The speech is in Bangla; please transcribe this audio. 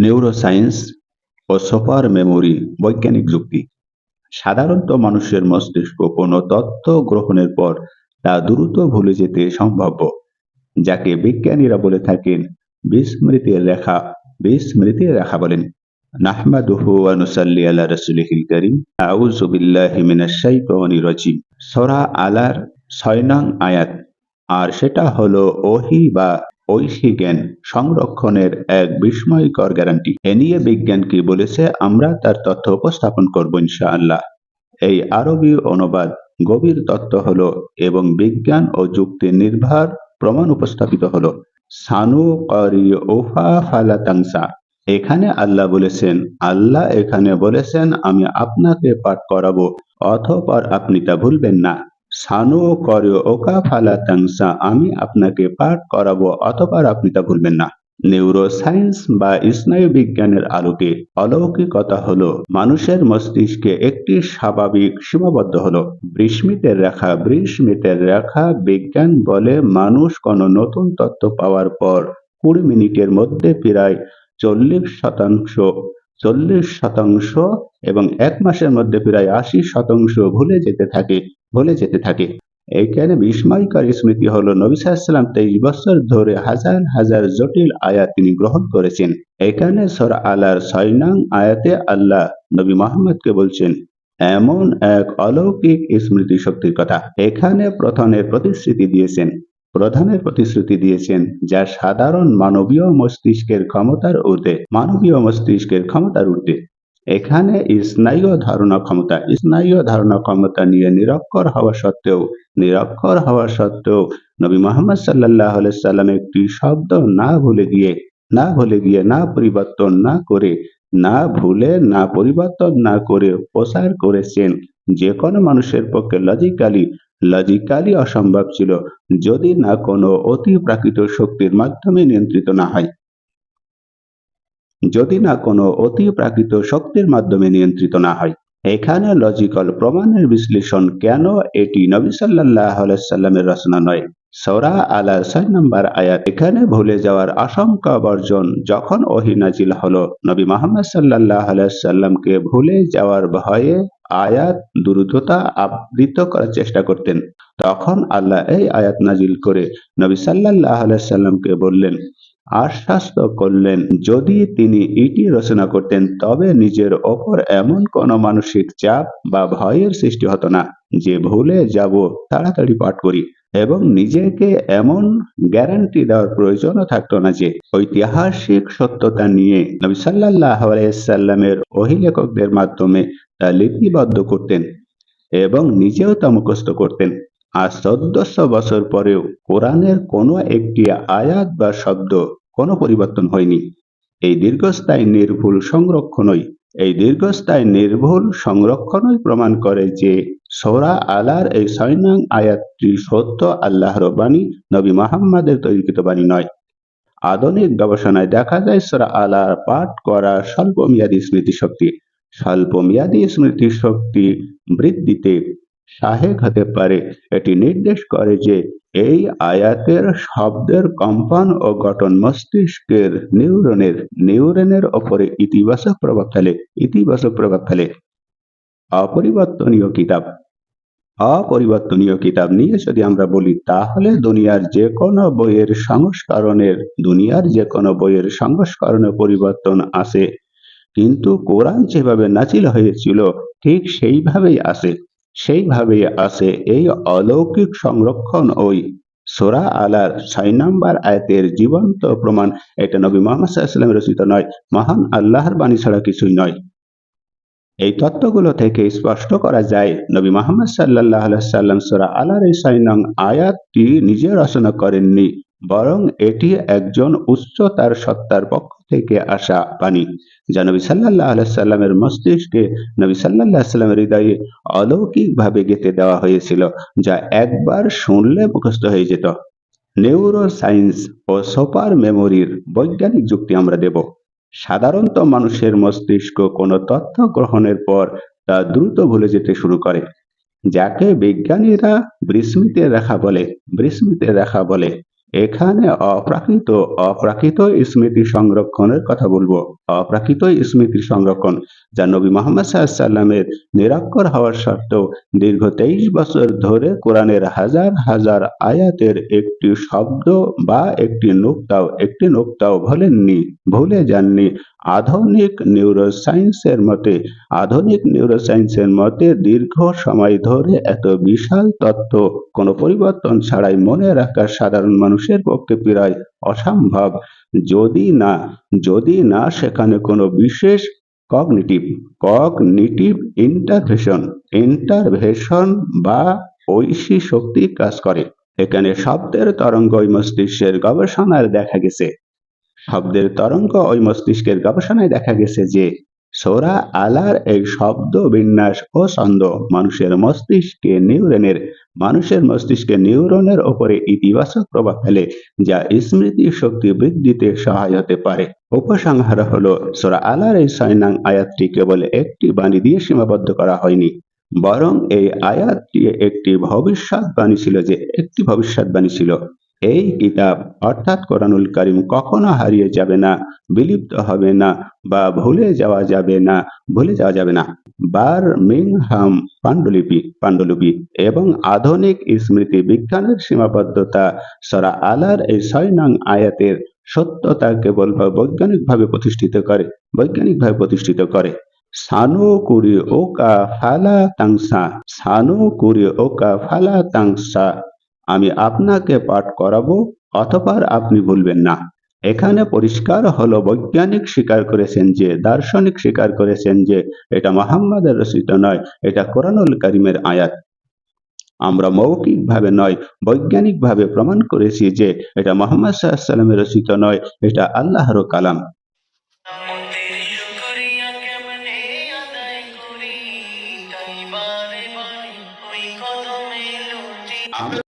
নিউরোসায়েন্স ও সুপার মেমোরি বৈজ্ঞানিক যুক্তি। সাধারণত মানুষের মস্তিষ্ক কোনো তথ্য গ্রহণের পর তা দ্রুত ভুলে যেতে সম্ভাব্য, যাকে বিজ্ঞানীরা বলে থাকেন বিস্মৃতির রেখা বলেন। নাহমাদুহু ওয়া নুসাল্লি আলা রাসূলিহিল কারীম। আউযু বিল্লাহি মিনাশ শাইতানির রাজীম। সূরা আলার ৬ নং আয়াত। আর সেটা হলো ওহী বা ঐশী জ্ঞান সংরক্ষণের এক বিস্ময়কর গ্যারান্টি। এ নিয়ে বিজ্ঞান কি বলেছে আমরা তার তথ্য উপস্থাপন করব ইনশাআল্লাহ। এই আরবি অনুবাদ গভীর তত্ত্ব হলো এবং বিজ্ঞান ও যুক্তি নির্ভর প্রমাণ উপস্থাপিত হলো। সানু করি ওফা ফালা তাংসা। এখানে বলেছেন আমি আপনাকে পাঠ করাবো, অতঃপর আপনি তা ভুলবেন না। সানু করি ওকা ফালা তাংসা, আমি আপনাকে পাঠ করাবো অতঃপর আপনি তা ভুলবেন না। নিউরোসায়েন্স বা স্নায়ু বিজ্ঞানের আলোকে অলৌকিকতা হলো মানুষের মস্তিষ্কে একটি স্বাভাবিক সীমাবদ্ধ হলো বৃস্মিতের রেখা। বিজ্ঞান বলে মানুষ কোনো নতুন তথ্য পাওয়ার পর ২০ মিনিটের মধ্যে প্রায় ৪০% এবং ১ মাসের মধ্যে প্রায় ৮০% ভুলে যেতে থাকে। এইখানে বিস্ময়কর স্মৃতি হলো নবী সাল্লাল্লাহু আলাইহি ওয়াসাল্লাম ২৩ বছর ধরে হাজার হাজার জটিল আয়াত তিনি গ্রহণ করেছেন। এখানে সূরা আলার ৬ নং আয়াতে আল্লাহ নবী মুহাম্মদকে বলছেন এমন এক অলৌকিক স্মৃতি শক্তির কথা। এখানে প্রধানের প্রতিশ্রুতি দিয়েছেন যা সাধারণ মানবীয় মস্তিষ্কের ক্ষমতার ঊর্ধ্বে। এখানে স্নায়ু ধারণা ক্ষমতা নিয়ে নিরক্ষর হওয়া সত্ত্বেও নবী মুহাম্মদ সাল্লাল্লাহু আলাইহি সাল্লাম একটি শব্দ না পরিবর্তন না করে প্রচার করেছেন, যে কোনো মানুষের পক্ষে লজিক্যালি অসম্ভব ছিল যদি না কোনো অতি প্রাকৃত শক্তির মাধ্যমে নিয়ন্ত্রিত না হয়। এখানে লজিক্যাল প্রমাণের বিশ্লেষণ কেন এটি নবী সাল্লাল্লাহু আলাইহি সাল্লামের রচনা নয়। সূরা আলার ৬ নম্বর আয়াত। এখানে ভুলে যাওয়ার আশঙ্কা বর্জন। যখন ওহী নাজিল হলো নবী মুহাম্মদ সাল্লাল্লাহু আলাইহি সাল্লামকে ভুলে যাওয়ার ভয়ে আয়াত দ্রুততা আবৃত করার চেষ্টা করতেন, তখন আল্লাহ এই আয়াত নাজিল করে নবী সাল্লাল্লাহু আলাইহি সাল্লামকে বললেন, আশ্বস্ত করলেন যদি তিনি এটি রচনা করতেন তবে নিজের ওপর এমন কোনো মানসিক চাপ বা ভয়ের সৃষ্টি হতো না যে ভুলে যাব, তাড়াতাড়ি পাঠ করি, এবং নিজেকে এমন গ্যারান্টি দেওয়ার প্রয়োজনও থাকতো না যে ঐতিহাসিক সত্যতা নিয়ে নবী সাল্লাল্লাহু আলাইহি সাল্লামের ওহী লেখকদের মাধ্যমে তা লিপিবদ্ধ করতেন এবং নিজেও তা মুখস্থ করতেন। আজ ১৪০০ বছর পরেও কোরআনের কোনো একটি আয়াত বা শব্দ কোনো পরিবর্তন হয়নি। এই দীর্ঘস্থায়ী নির্ভুল সংরক্ষণই প্রমাণ করে যে সূরা আলার এই ৬ নং আয়াতটি সত্য আল্লাহর বাণী, নবী মুহাম্মদের তৈরিকৃত বাণী নয়। আধুনিক গবেষণায় দেখা যায় সূরা আলা পাঠ করা স্বল্পমেয়াদী স্মৃতিশক্তি বৃদ্ধিতে সহায়ক হতে পারে। এটি নির্দেশ করে যে এই আয়াতের শব্দের কম্পন ও গঠন মস্তিষ্কের নিউরনের ওপরে ইতিবাচক প্রভাব ফেলে। অপরিবর্তনীয় কিতাব নিয়ে যদি আমরা বলি তাহলে দুনিয়ার যে কোনো বইয়ের সংস্করণে পরিবর্তন আছে, কিন্তু কোরআন যেভাবে নাজিল হয়েছিল ঠিক সেইভাবেই আছে এই অলৌকিক সংরক্ষণ। ওই সূরা আলার ৬ নম্বর আয়াতের জীবন্ত প্রমাণ। এটা নবী মুহাম্মদ সাল্লাল্লাহু আলাইহি ওয়াসাল্লাম রচিত নয়, মহান আল্লাহর বাণী ছাড়া কিছুই নয়। এই তত্ত্বগুলো থেকে স্পষ্ট করা যায় নবী মুহাম্মদ সাল্লাল্লাহু আলাইহি ওয়াসাল্লাম সূরা আলার এই ৬ নং আয়াতটি নিজে রচনা করেননি, বরং এটি একজন উচ্চতার সত্তার পক্ষ থেকে আসা বাণী, যা নবী সাল্লাল্লাহু আলাইহি ওয়াসাল্লামের মস্তিষ্কে, নবী সাল্লাল্লাহু আলাইহি ওয়াসাল্লামের হৃদয়ে অলৌকিকভাবে গেঁথে দেওয়া হয়েছিল, যা একবার শুনলে মুখস্থ হয়ে যেত। নিউরোসায়েন্স ও সুপার মেমোরির বৈজ্ঞানিক যুক্তি আমরা দেব। সাধারণত মানুষের মস্তিষ্ক কোনো তথ্য গ্রহণের পর তা দ্রুত ভুলে যেতে শুরু করে, যাকে বিজ্ঞানীরা বিস্মৃতির রেখা বলে। এখানে অপ্রাকৃত স্মৃতি সংরক্ষণের কথা বলবো। অপ্রাকৃত স্মৃতি সংরক্ষণ যা নবী মুহাম্মদ সাল্লাল্লাহু নিরক্ষর হওয়ার সত্ত্বেও দীর্ঘ 23 বছর ধরে কোরআনের হাজার হাজার আয়াতের একটি শব্দ বা একটি নোক্তাও ভুলে যাননি। আধুনিক নিউরোসায়েন্সের মতে দীর্ঘ সময় ধরে এত বিশাল তথ্য কোনো পরিবর্তন ছাড়াই মনে রাখা সাধারণ মানুষের পক্ষে প্রায় অসম্ভব, যদি না সেখানে কোনো বিশেষ কগনিটিভ ইন্টারভেনশন বা ঐশী শক্তি কাজ করে। এখানে শব্দের তরঙ্গ ওই মস্তিষ্কের গবেষণায় দেখা গেছে যে সূরা আলার এই শব্দ বিন্যাস ও ছন্দ মানুষের মস্তিষ্কে নিউরনের উপরে ইতিবাচক প্রভাব ফেলে, যা স্মৃতি শক্তি বৃদ্ধিতে সহায় হতে পারে। উপসংহার হলো, সূরা আলার এই ৬ নং আয়াতটি কেবল একটি বাণী দিয়ে সীমাবদ্ধ করা হয়নি, বরং এই আয়াতটি একটি ভবিষ্যৎবাণী ছিল। এই কিতাব অর্থাৎ কোরআনুল কারীম কখনো হারিয়ে যাবে না, বিলুপ্ত হবে না বা ভুলে যাওয়া যাবে না। বার্মিংহাম পাণ্ডুলিপি এবং আধুনিক স্মৃতি বিজ্ঞানের সীমাবদ্ধতা সূরা আলার এই ৬ নং আয়াতের সত্যতা কেবল বৈজ্ঞানিকভাবে প্রতিষ্ঠিত করে। সানুকুরিউকা ফালা তানসা। আমি আপনাকে পাঠ করাবো, অতঃপর আপনি ভুলবেন না। এখানে পরিষ্কার হলো, দার্শনিক স্বীকার করেছেন যে এটা মুহাম্মদের রচিত নয়, এটা কোরআনুল কারীমের আয়াত। আমরা মৌখিকভাবে নয়, বৈজ্ঞানিকভাবে প্রমাণ করেছি যে এটা মুহাম্মদ সাল্লাল্লাহু আলাইহি ওয়াসাল্লামের রচিত নয়, এটা আল্লাহর কালাম।